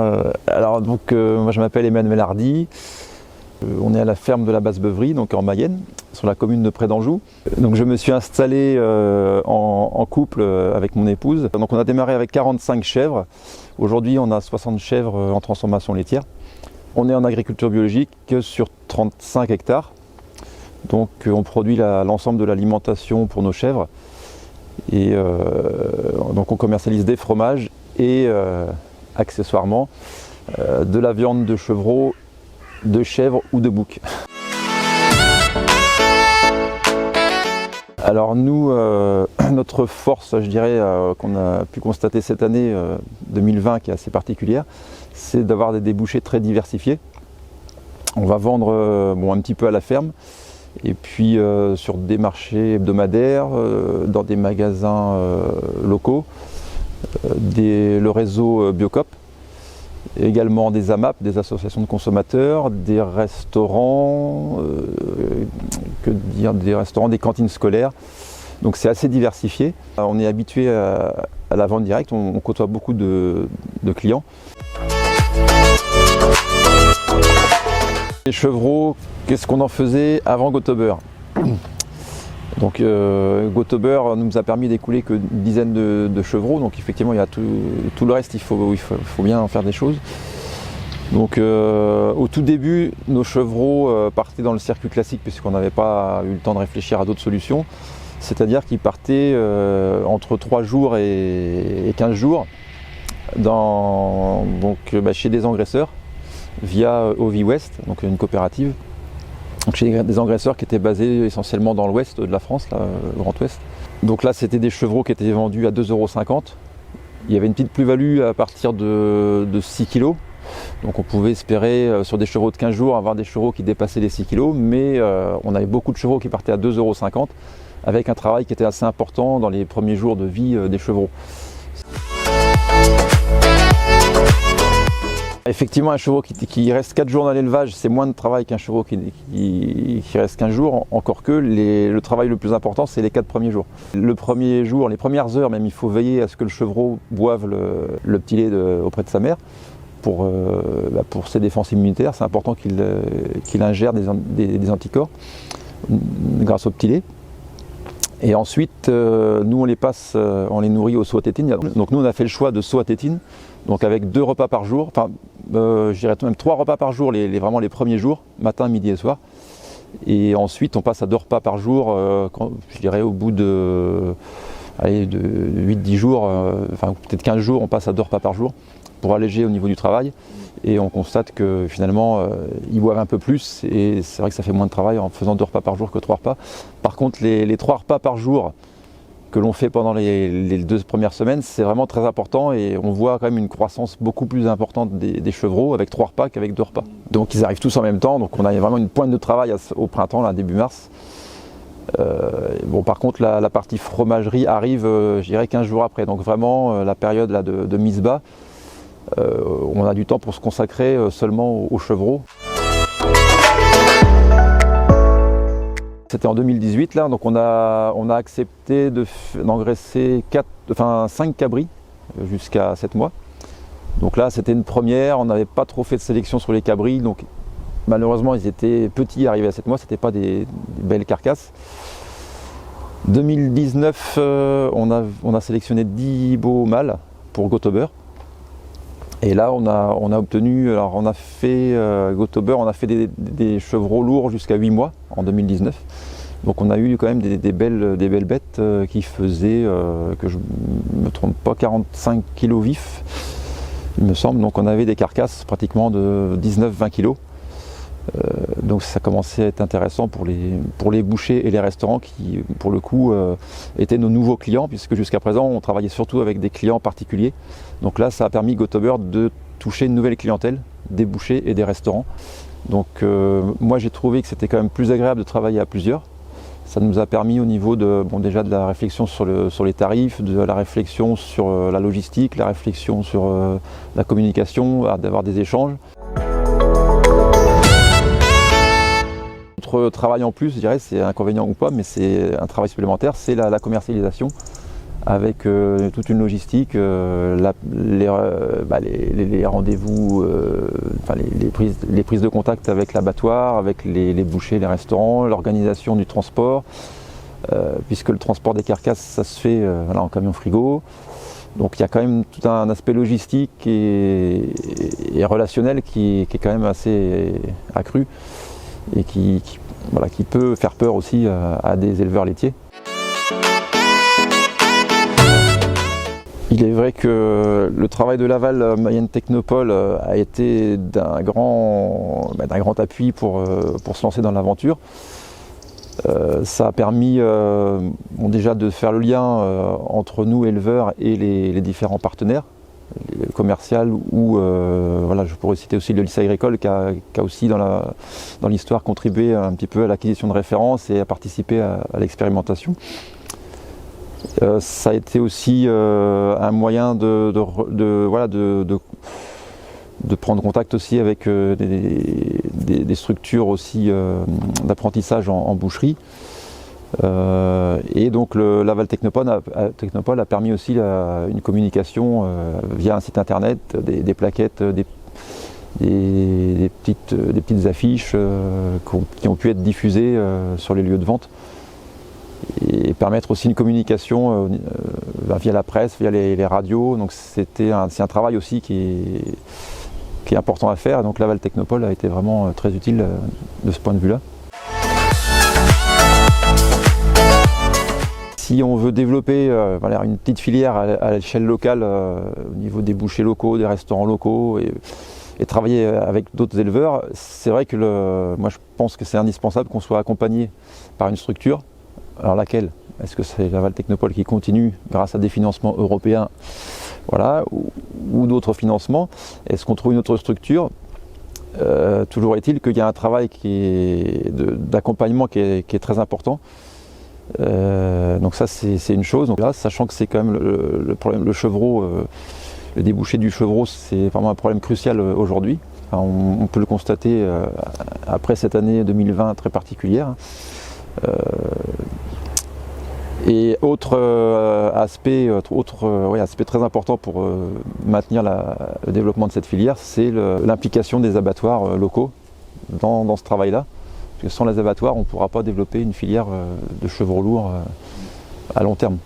Moi je m'appelle Emmanuel Hardy. On est à la ferme de la Basse-Beuvry, donc en Mayenne, sur la commune de Près-d'Anjou. Donc je me suis installé en couple avec mon épouse. Donc on a démarré avec 45 chèvres. Aujourd'hui on a 60 chèvres en transformation laitière. On est en agriculture biologique sur 35 hectares. Donc on produit l'ensemble de l'alimentation pour nos chèvres. Et donc on commercialise des fromages et accessoirement de la viande de chevreau, de chèvre ou de bouc. Alors nous, notre force, je dirais, qu'on a pu constater cette année 2020 qui est assez particulière, c'est d'avoir des débouchés très diversifiés. On va vendre un petit peu à la ferme et puis sur des marchés hebdomadaires, dans des magasins locaux, le réseau Biocoop, également des AMAP, des associations de consommateurs, des restaurants, des cantines scolaires. Donc c'est assez diversifié. On est habitué à la vente directe, on côtoie beaucoup de clients. Les chevreaux, qu'est-ce qu'on en faisait avant Go-Tober? Donc Go-Tober nous a permis d'écouler qu'une dizaine de chevreaux, donc effectivement il y a tout le reste, il faut bien en faire des choses. Donc au tout début, nos chevreaux partaient dans le circuit classique puisqu'on n'avait pas eu le temps de réfléchir à d'autres solutions, c'est-à-dire qu'ils partaient entre 3 jours et 15 jours chez des engraisseurs via Ovi West, donc une coopérative. Donc chez des engraisseurs qui étaient basés essentiellement dans l'ouest de la France, le Grand Ouest. Donc là c'était des chevreaux qui étaient vendus à 2,50 €. Il y avait une petite plus-value à partir de 6 kg. Donc on pouvait espérer sur des chevreaux de 15 jours avoir des chevreaux qui dépassaient les 6 kg, mais on avait beaucoup de chevreaux qui partaient à 2,50 € avec un travail qui était assez important dans les premiers jours de vie des chevreaux. Effectivement, un chevreau qui reste 4 jours dans l'élevage, c'est moins de travail qu'un chevreau qui reste 15 jours, encore que le travail le plus important, c'est les 4 premiers jours. Le premier jour, les premières heures même, il faut veiller à ce que le chevreau boive le petit lait auprès de sa mère pour ses défenses immunitaires. C'est important qu'il ingère des anticorps grâce au petit lait. Et ensuite, nous on les nourrit au soie-tétine. Donc nous on a fait le choix de soie-tétine, donc avec 2 repas par jour, je dirais même 3 repas par jour, vraiment les premiers jours, matin, midi et soir. Et ensuite on passe à 2 repas par jour, je dirais au bout de 8-10 jours, peut-être 15 jours, on passe à 2 repas par jour pour alléger au niveau du travail. Et on constate que finalement ils boivent un peu plus et c'est vrai que ça fait moins de travail en faisant 2 repas par jour que 3 repas. Par contre les 3 repas par jour que l'on fait pendant les 2 premières semaines, c'est vraiment très important et on voit quand même une croissance beaucoup plus importante des chevreaux avec 3 repas qu'avec 2 repas. Donc ils arrivent tous en même temps, donc on a vraiment une pointe de travail au printemps, là, début mars. Par contre la partie fromagerie arrive je dirais 15 jours après, donc vraiment la période là, de mise bas. On a du temps pour se consacrer seulement aux chevreaux. C'était en 2018 là, donc on a accepté d'engraisser 5 cabris jusqu'à 7 mois. Donc là c'était une première, on n'avait pas trop fait de sélection sur les cabris, donc malheureusement ils étaient petits arrivés à 7 mois, c'était pas des belles carcasses. 2019 on a sélectionné 10 beaux mâles pour Go-Tober. Et là on a obtenu, alors on a fait Go-Tober, on a fait des chevreaux lourds jusqu'à 8 mois en 2019. Donc on a eu quand même des belles bêtes qui faisaient, que je ne me trompe pas, 45 kg vifs, il me semble. Donc on avait des carcasses pratiquement de 19-20 kg. Donc ça commençait à être intéressant pour les bouchers et les restaurants qui, pour le coup, étaient nos nouveaux clients, puisque jusqu'à présent on travaillait surtout avec des clients particuliers. Donc là ça a permis Go-Tober de toucher une nouvelle clientèle, des bouchers et des restaurants. Donc moi j'ai trouvé que c'était quand même plus agréable de travailler à plusieurs. Ça nous a permis au niveau déjà de la réflexion sur les tarifs, de la réflexion sur la logistique, la réflexion sur la communication, d'avoir des échanges. Notre travail en plus, je dirais, c'est inconvénient ou pas, mais c'est un travail supplémentaire, c'est la commercialisation avec toute une logistique, les rendez-vous, les prises de contact avec l'abattoir, avec les bouchers, les restaurants, l'organisation du transport, puisque le transport des carcasses, ça se fait en camion frigo. Donc il y a quand même tout un aspect logistique et relationnel qui est quand même assez accru et qui peut faire peur aussi à des éleveurs laitiers. Il est vrai que le travail de Laval Mayenne Technopole a été d'un grand appui pour se lancer dans l'aventure. Ça a permis déjà de faire le lien entre nous éleveurs et les différents partenaires, les commercial ou je pourrais citer aussi le lycée agricole qui a aussi dans l'histoire contribué un petit peu à l'acquisition de références et à participer à l'expérimentation. Ça a été aussi un moyen de prendre contact aussi avec des structures aussi d'apprentissage en boucherie. Et donc le Laval Technopole a permis aussi une communication via un site internet, des plaquettes, des petites affiches qui ont pu être diffusées sur les lieux de vente. Et permettre aussi une communication via la presse, via les radios. Donc c'est un travail aussi qui est important à faire. Donc Laval Technopole a été vraiment très utile de ce point de vue-là. Si on veut développer une petite filière à l'échelle locale au niveau des bouchers locaux, des restaurants locaux et travailler avec d'autres éleveurs, c'est vrai que moi je pense que c'est indispensable qu'on soit accompagné par une structure. Alors laquelle? Est-ce que c'est Laval Technopole qui continue grâce à des financements européens ou d'autres financements? Est-ce qu'on trouve une autre structure? Toujours est-il qu'il y a un travail d'accompagnement qui est très important. Donc ça c'est une chose. Donc là, sachant que c'est quand même le problème, le chevreau, le débouché du chevreau, c'est vraiment un problème crucial aujourd'hui. Enfin, on peut le constater après cette année 2020 très particulière. Et autre aspect très important pour maintenir le développement de cette filière, c'est l'implication des abattoirs locaux dans ce travail-là. Parce que sans les abattoirs, on ne pourra pas développer une filière de chevreau lourd à long terme.